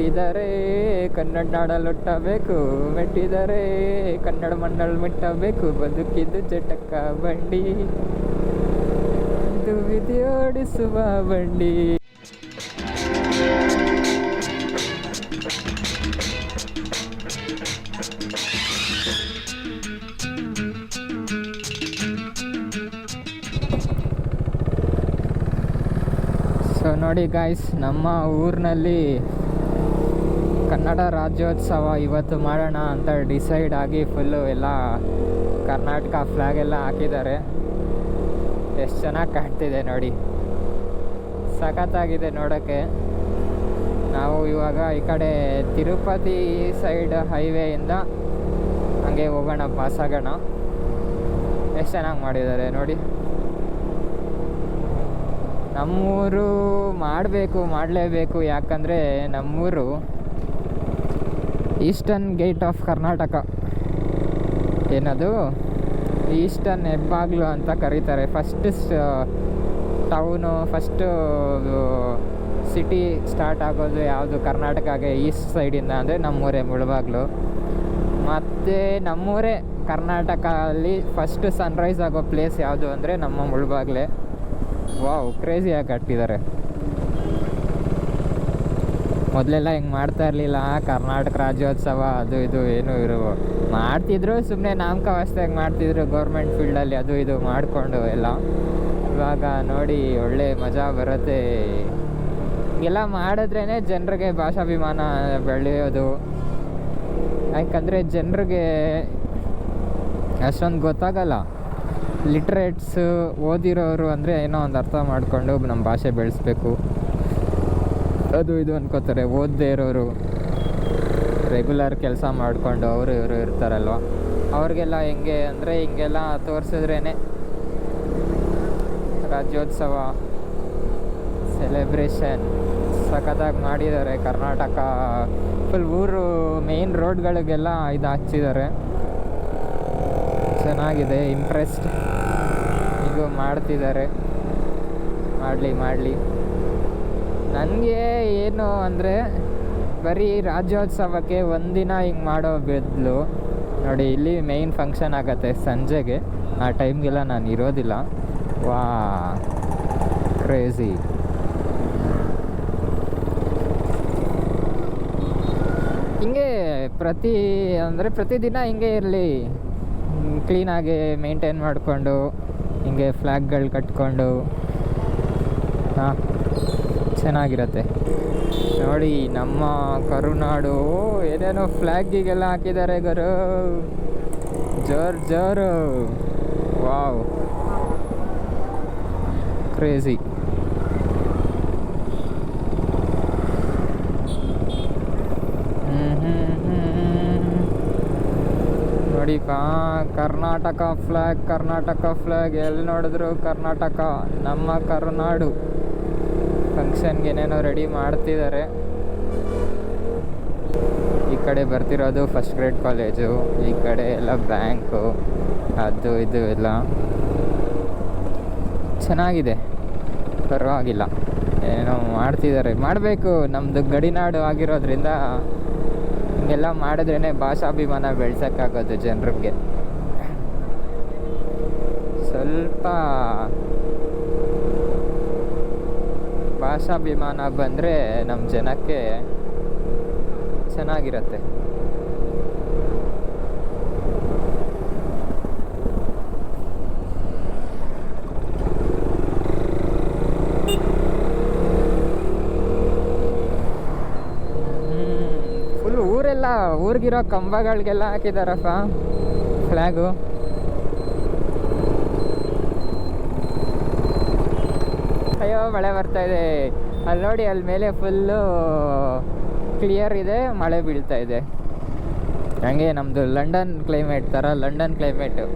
ಮೆಟ್ಟಿದರೆ ಕನ್ನಡ ನಾಡಲ್ಲಿ ಹುಟ್ಟಬೇಕು, ಮೆಟ್ಟಿದರೆ ಕನ್ನಡ ಮಣ್ಣಲ್ಲಿ ಮೆಟ್ಟಬೇಕು, ಬದುಕಿದ್ದು ಚಟಕ ಬಂಡಿ, ಇದು ವಿಧಿಯೋಡಿಸುವ ಬಂಡಿ. ಸೊ ನೋಡಿ ಗಾಯ್ಸ್, ನಮ್ಮ ಊರಿನಲ್ಲಿ ಕನ್ನಡ ರಾಜ್ಯೋತ್ಸವ ಇವತ್ತು ಮಾಡೋಣ ಅಂತ ಡಿಸೈಡ್ ಆಗಿ ಫುಲ್ಲು ಎಲ್ಲ ಕರ್ನಾಟಕ ಫ್ಲ್ಯಾಗ್ ಎಲ್ಲ ಹಾಕಿದ್ದಾರೆ. ಎಷ್ಟು ಚೆನ್ನಾಗಿ ಕಾಣ್ತಿದೆ ನೋಡಿ, ಸಖತ್ತಾಗಿದೆ ನೋಡೋಕ್ಕೆ. ನಾವು ಇವಾಗ ಈ ಕಡೆ ತಿರುಪತಿ ಸೈಡ್ ಹೈವೇಯಿಂದ ಹಂಗೆ ಹೋಗೋಣ, ಪಾಸ್ ಆಗೋಣ. ಎಷ್ಟು ಚೆನ್ನಾಗಿ ಮಾಡಿದ್ದಾರೆ ನೋಡಿ. ನಮ್ಮೂರು ಮಾಡಲೇಬೇಕು, ಯಾಕಂದರೆ ನಮ್ಮೂರು ಈಸ್ಟರ್ನ್ ಗೇಟ್ ಆಫ್ ಕರ್ನಾಟಕ, ಏನದು ಈಸ್ಟರ್ನ್ ಹೆಬ್ಬಾಗ್ಲು ಅಂತ ಕರೀತಾರೆ. First town, first city start ಆಗೋದು ಯಾವುದು ಕರ್ನಾಟಕಗೆ ಈಸ್ಟ್ ಸೈಡಿಂದ ಅಂದರೆ ನಮ್ಮೂರೇ ಮುಳಬಾಗ್ಲು. ಮತ್ತು ನಮ್ಮೂರೇ ಕರ್ನಾಟಕ ಅಲ್ಲಿ ಫಸ್ಟ್ ಸನ್ರೈಸ್ ಆಗೋ ಪ್ಲೇಸ್ ಯಾವುದು ಅಂದರೆ ನಮ್ಮ ಮುಳಬಾಗ್ಲೇ. ವಾವ್, ಕ್ರೇಜಿಯಾಗಿ ಕಟ್ಟಿದ್ದಾರೆ. ಮೊದಲೆಲ್ಲ ಹಿಂಗೆ ಮಾಡ್ತಾ ಇರಲಿಲ್ಲ, ಕರ್ನಾಟಕ ರಾಜ್ಯೋತ್ಸವ ಅದು ಇದು ಏನು ಮಾಡ್ತಿದ್ರು, ಸುಮ್ಮನೆ ನಾಮಕಾವಸ್ಥೆಯಾಗಿ ಮಾಡ್ತಿದ್ರು ಗೌರ್ಮೆಂಟ್ ಫೀಲ್ಡಲ್ಲಿ ಅದು ಇದು ಮಾಡಿಕೊಂಡು ಎಲ್ಲ. ಇವಾಗ ನೋಡಿ ಒಳ್ಳೆ ಮಜಾ ಬರುತ್ತೆ. ಎಲ್ಲ ಮಾಡಿದ್ರೇ ಜನರಿಗೆ ಭಾಷಾಭಿಮಾನ ಬೆಳೆಯೋದು. ಯಾಕಂದರೆ ಜನರಿಗೆ ಅಷ್ಟೊಂದು ಗೊತ್ತಾಗಲ್ಲ. ಲಿಟ್ರೇಟ್ಸು ಓದಿರೋರು ಅಂದರೆ ಏನೋ ಒಂದು ಅರ್ಥ ಮಾಡಿಕೊಂಡು ನಮ್ಮ ಭಾಷೆ ಬೆಳೆಸ್ಬೇಕು ಅದು ಇದು ಅನ್ಕೋತಾರೆ. ಓದದೇ ಇರೋರು ರೆಗ್ಯುಲರ್ ಕೆಲಸ ಮಾಡಿಕೊಂಡು ಅವರು ಇವರು ಇರ್ತಾರಲ್ವ, ಅವ್ರಿಗೆಲ್ಲ ಹೆಂಗೆ ಅಂದರೆ ಹಿಂಗೆಲ್ಲ ತೋರಿಸಿದ್ರೇ ರಾಜ್ಯೋತ್ಸವ ಸೆಲೆಬ್ರೇಷನ್ ಸಖತ್ತಾಗಿ ಮಾಡಿದ್ದಾರೆ. ಕರ್ನಾಟಕ ಫುಲ್ ಊರು ಮೇನ್ ರೋಡ್ಗಳಿಗೆಲ್ಲ ಇದು ಹಚ್ಚಿದ್ದಾರೆ. ಚೆನ್ನಾಗಿದೆ, ಇಂಪ್ರೆಸ್ಡ್. ಇದು ಮಾಡ್ತಿದ್ದಾರೆ, ಮಾಡಲಿ. ನನಗೆ ಏನು ಅಂದರೆ ಬರೀ ರಾಜ್ಯೋತ್ಸವಕ್ಕೆ ಒಂದಿನ ಹಿಂಗೆ ಮಾಡೋ ಬದಲು ನೋಡಿ, ಇಲ್ಲಿ ಮೇಯ್ನ್ ಫಂಕ್ಷನ್ ಆಗುತ್ತೆ ಸಂಜೆಗೆ. ಆ ಟೈಮ್ಗೆಲ್ಲ ನಾನು ಇರೋದಿಲ್ಲ. ವಾ, ಕ್ರೇಜಿ. ಹಿಂಗೆ ಪ್ರತಿದಿನ ಹಿಂಗೆ ಇರಲಿ, ಕ್ಲೀನಾಗಿ ಮೇಂಟೈನ್ ಮಾಡಿಕೊಂಡು ಹಿಂಗೆ ಫ್ಲ್ಯಾಗ್ಗಳು ಕಟ್ಕೊಂಡು ಹಾಂ ಚೆನ್ನಾಗಿರುತ್ತೆ ನೋಡಿ. ನಮ್ಮ ಕರುನಾಡು ಏನೇನೋ ಫ್ಲ್ಯಾಗಿಗೆಲ್ಲ ಹಾಕಿದ್ದಾರೆ ಗುರು, ಜೋರು. Wow, crazy. ನೋಡಿ ಕರ್ನಾಟಕ ಫ್ಲ್ಯಾಗ್ ಎಲ್ಲಿ ನೋಡಿದ್ರು ಕರ್ನಾಟಕ, ನಮ್ಮ ಕರುನಾಡು. ಫಂಕ್ಷನ್ಗೆ ಏನೇನೋ ರೆಡಿ ಮಾಡ್ತಿದ್ದಾರೆ. ಈ ಕಡೆ ಬರ್ತಿರೋದು ಫಸ್ಟ್ ಗ್ರೇಡ್ ಕಾಲೇಜು, ಈ ಕಡೆ ಎಲ್ಲ ಬ್ಯಾಂಕು ಅದು ಇದು ಎಲ್ಲ ಚೆನ್ನಾಗಿದೆ, ಪರವಾಗಿಲ್ಲ. ಏನೋ ಮಾಡ್ತಿದ್ದಾರೆ, ಮಾಡಬೇಕು. ನಮ್ಮದು ಗಡಿನಾಡು ಆಗಿರೋದ್ರಿಂದ ಹಿಂಗೆಲ್ಲ ಮಾಡಿದ್ರೇ ಭಾಷಾಭಿಮಾನ ಬೆಳ್ಸೋಕ್ಕಾಗೋದು ಜನರಿಗೆ. ಸ್ವಲ್ಪ ಭಾಷಾಭಿಮಾನ ಬಂದರೆ ನಮ್ಮ ಜನಕ್ಕೆ ಚೆನ್ನಾಗಿರುತ್ತೆ. ಫುಲ್ ಊರಿಗಿರೋ ಕಂಬಗಳಿಗೆಲ್ಲ ಹಾಕಿದಾರಪ್ಪ ಫ್ಲ್ಯಾಗು. ಅಯ್ಯೋ, ಮಳೆ ಬರ್ತಾ ಇದೆ. ಅಲ್ಲಿ ನೋಡಿ, ಅಲ್ಲಿ ಮೇಲೆ ಫುಲ್ಲು ಕ್ಲಿಯರ್ ಇದೆ, ಮಳೆ ಬೀಳ್ತಾ ಇದೆ. ಹಂಗೆ ನಮ್ಮದು ಲಂಡನ್ ಕ್ಲೈಮೇಟ್ ಥರ, ಲಂಡನ್ ಕ್ಲೈಮೇಟು,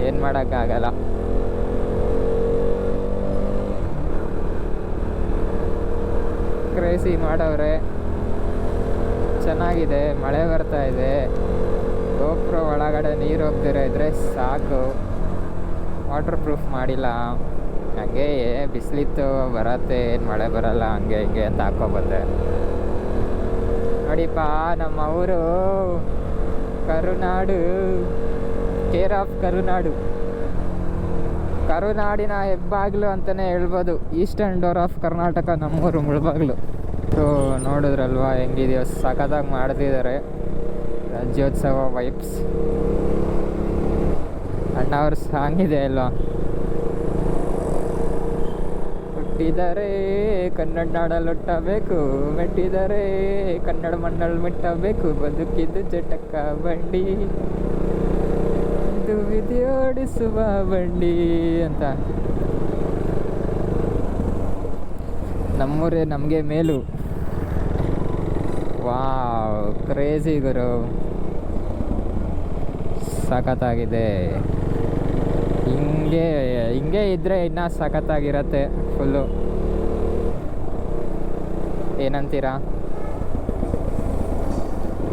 ಏನು ಮಾಡೋಕ್ಕಾಗಲ್ಲ. ಕ್ರೇಜಿ ಮಾಡವ್ರೆ, ಚೆನ್ನಾಗಿದೆ. ಮಳೆ ಬರ್ತಾ ಇದೆ, ಗೋಪುರ ಒಳಗಡೆ ನೀರು ಹೋಗ್ದಿರ ಇದ್ರೆ ಸಾಕು. ವಾಟರ್ ಪ್ರೂಫ್ ಮಾಡಿಲ್ಲ, ಹಂಗೆ ಬಿಸಿಲಿತ್ತು ಬರತ್ತೆ, ಏನು ಮಳೆ ಬರಲ್ಲ, ಹಂಗೆ ಹಿಂಗೆ ಅಂತ ಹಾಕೋಬಂದೆ. ನೋಡಿಪ್ಪ ನಮ್ಮ ಊರು ಕರುನಾಡು, ಕೇರ್ ಆಫ್ ಕರುನಾಡು, ಕರುನಾಡಿನ ಹೆಬ್ಬಾಗ್ಲು ಅಂತಲೇ ಹೇಳ್ಬೋದು. ಈಸ್ಟರ್ನ್ ಡೋರ್ ಆಫ್ ಕರ್ನಾಟಕ ನಮ್ಮೂರು ಮುಳಬಾಗ್ಲು. ಸೊ ನೋಡಿದ್ರಲ್ವಾ ಹೆಂಗಿದೆಯೋ, ಸಖತ್ತಾಗಿ ಮಾಡ್ತಿದ್ದಾರೆ ರಾಜ್ಯೋತ್ಸವ ವೈಬ್ಸ್. ಅಣ್ಣ ಅವ್ರ ಸಾಂಗ್ ಇದೆ ಅಲ್ವಾ, ಹುಟ್ಟಿದರೆ ಕನ್ನಡ ನಾಡಲ್ಲಿ ಹುಟ್ಟಬೇಕು, ಮೆಟ್ಟಿದರೆ ಕನ್ನಡ ಮಣ್ಣಲ್ಲಿ ಮೆಟ್ಟಬೇಕು, ಬದುಕಿದ್ದು ಜಟಕ ಬಂಡಿ, ಇದು ವಿಧಿಯೋಡಿಸುವ ಬಂಡಿ ಅಂತ. ನಮ್ಮೂರೇ ನಮಗೆ ಮೇಲು. ವಾವ್, ಕ್ರೇಜಿ ಗುರು, ಸಖತ್ತಾಗಿದೆ. ಹಿಂಗೆ ಇದ್ದರೆ ಇನ್ನೂ ಸಖತ್ತಾಗಿರತ್ತೆ ಫುಲ್ಲು. ಏನಂತೀರಾ?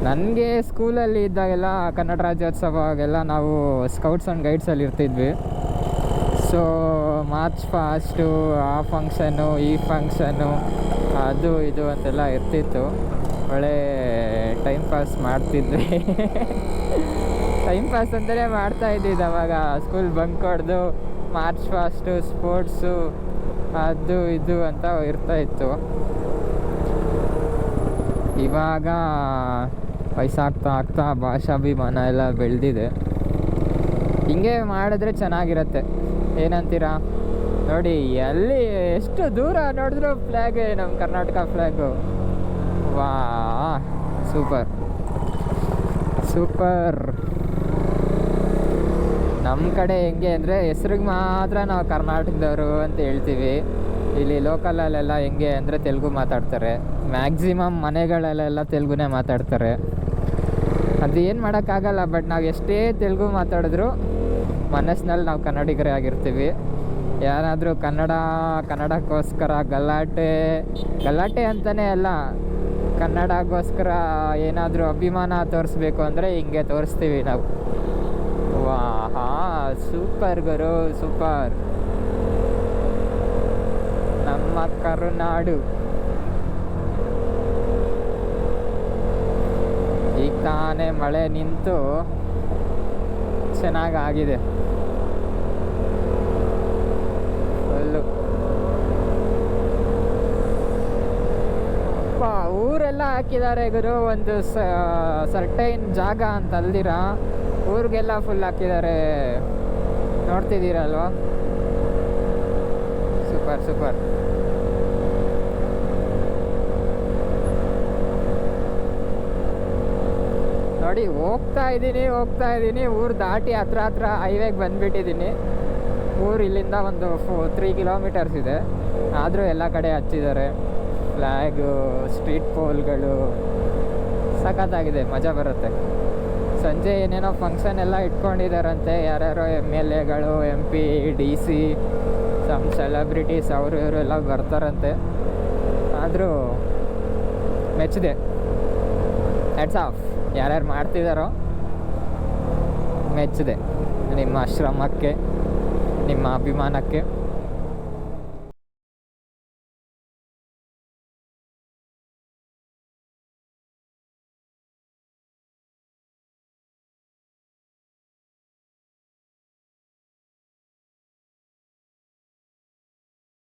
ನನಗೆ ಸ್ಕೂಲಲ್ಲಿ ಇದ್ದಾಗೆಲ್ಲ ಕನ್ನಡ ರಾಜ್ಯೋತ್ಸವಾಗೆಲ್ಲ ನಾವು ಸ್ಕೌಟ್ಸ್ ಆ್ಯಂಡ್ ಗೈಡ್ಸಲ್ಲಿ ಇರ್ತಿದ್ವಿ. ಸೊ ಮಾರ್ಚ್ ಫಾಸ್ಟು, ಆ ಫಂಕ್ಷನ್ನು ಈ ಫಂಕ್ಷನ್ನು ಅದು ಇದು ಅಂತೆಲ್ಲ ಇರ್ತಿತ್ತು. ಒಳ್ಳೆ ಟೈಮ್ ಪಾಸ್ ಮಾಡ್ತಿದ್ವಿ. ಟೈಮ್ ಪಾಸ್ ಅಂತಲೇ ಮಾಡ್ತಾಯಿದ್ದಿದ್ದು ಅವಾಗ. ಸ್ಕೂಲ್ ಬಂಕ್ ಹೊಡೆದು ಮಾರ್ಚ್ ಫಾಸ್ಟು, ಸ್ಪೋರ್ಟ್ಸು, ಅದು ಇದು ಅಂತ ಇರ್ತಾಯಿತ್ತು. ಇವಾಗ ವಯಸ್ಸಾಗ್ತಾ ಆಗ್ತಾ ಭಾಷಾಭಿಮಾನ ಎಲ್ಲ ಬೆಳೆದಿದೆ. ಹಿಂಗೆ ಮಾಡಿದ್ರೆ ಚೆನ್ನಾಗಿರತ್ತೆ. ಏನಂತೀರಾ? ನೋಡಿ, ಎಲ್ಲಿ ಎಷ್ಟು ದೂರ ನೋಡಿದ್ರು ಫ್ಲ್ಯಾಗೇ, ನಮ್ಮ ಕರ್ನಾಟಕ ಫ್ಲ್ಯಾಗು. ವಾ, ಸೂಪರ್ ಸೂಪರ್. ನಮ್ಮ ಕಡೆ ಹೆಂಗೆ ಅಂದರೆ ಹೆಸ್ರಿಗೆ ಮಾತ್ರ ನಾವು ಕರ್ನಾಟಕದವರು ಅಂತ ಹೇಳ್ತೀವಿ. ಇಲ್ಲಿ ಲೋಕಲಲ್ಲೆಲ್ಲ ಹೆಂಗೆ ಅಂದರೆ ತೆಲುಗು ಮಾತಾಡ್ತಾರೆ. ಮ್ಯಾಕ್ಸಿಮಮ್ ಮನೆಗಳಲ್ಲೆಲ್ಲ ತೆಲುಗುನೇ ಮಾತಾಡ್ತಾರೆ. ಅದು ಏನು ಮಾಡೋಕ್ಕಾಗಲ್ಲ. ಬಟ್ ನಾವು ಎಷ್ಟೇ ತೆಲುಗು ಮಾತಾಡಿದ್ರು ಮನಸ್ಸಿನಲ್ಲಿ ನಾವು ಕನ್ನಡಿಗರೇ ಆಗಿರ್ತೀವಿ. ಯಾರಾದರೂ ಕನ್ನಡಕ್ಕೋಸ್ಕರ ಗಲಾಟೆ ಅಂತಲೇ ಅಲ್ಲ, ಕನ್ನಡಕ್ಕೋಸ್ಕರ ಏನಾದರೂ ಅಭಿಮಾನ ತೋರಿಸ್ಬೇಕು ಅಂದರೆ ಹಿಂಗೆ ತೋರಿಸ್ತೀವಿ ನಾವು. ವಾಹಾ, ಸೂಪರ್ ಗುರು, ಸೂಪರ್. ನಮ್ಮ ಕರುನಾಡು. ಈಗ ತಾನೇ ಮಳೆ ನಿಂತು ಚೆನ್ನಾಗಾಗಿದೆ ಫುಲ್ಲು. ಊರೆಲ್ಲ ಹಾಕಿದ್ದಾರೆ ಗುರು, ಒಂದು ಸರ್ಟೈನ್ ಜಾಗ ಅಂತ ಅಲ್ದಿರ ಊರಿಗೆಲ್ಲ ಫುಲ್ ಹಾಕಿದ್ದಾರೆ. ನೋಡ್ತಿದ್ದೀರಲ್ವ? Super super. ನೋಡಿ, ಹೋಗ್ತಾ ಇದ್ದೀನಿ ಊರು ದಾಟಿ ಹತ್ರ ಹೈವೇಗೆ ಬಂದುಬಿಟ್ಟಿದ್ದೀನಿ. ಊರು ಇಲ್ಲಿಂದ ಒಂದು 3 ಕಿಲೋಮೀಟರ್ಸ್ ಇದೆ. ಆದರೂ ಎಲ್ಲ ಕಡೆ ಹಚ್ಚಿದ್ದಾರೆ ಫ್ಲ್ಯಾಗು, ಸ್ಟ್ರೀಟ್ ಪೋಲ್ಗಳು. ಸಖತ್ತಾಗಿದೆ, ಮಜಾ ಬರುತ್ತೆ. ಸಂಜೆ ಏನೇನೋ ಫಂಕ್ಷನ್ ಎಲ್ಲ ಇಟ್ಕೊಂಡಿದ್ದಾರಂತೆ. ಯಾರ್ಯಾರೋ MLA ಗಳು, MP, DC, ಸಮ್ ಸೆಲೆಬ್ರಿಟೀಸ್ ಅವರು ಇವರು ಎಲ್ಲ ಬರ್ತಾರಂತೆ. ಆದರೂ ಮೆಚ್ಚಿದೆ. ಹೆಡ್ಸ್ ಆಫ್, ಯಾರ್ಯಾರು ಮಾಡ್ತಿದ್ದಾರೋ ಮೆಚ್ಚಿದೆ. ನಿಮ್ಮ ಶ್ರಮಕ್ಕೆ, ನಿಮ್ಮ ಅಭಿಮಾನಕ್ಕೆ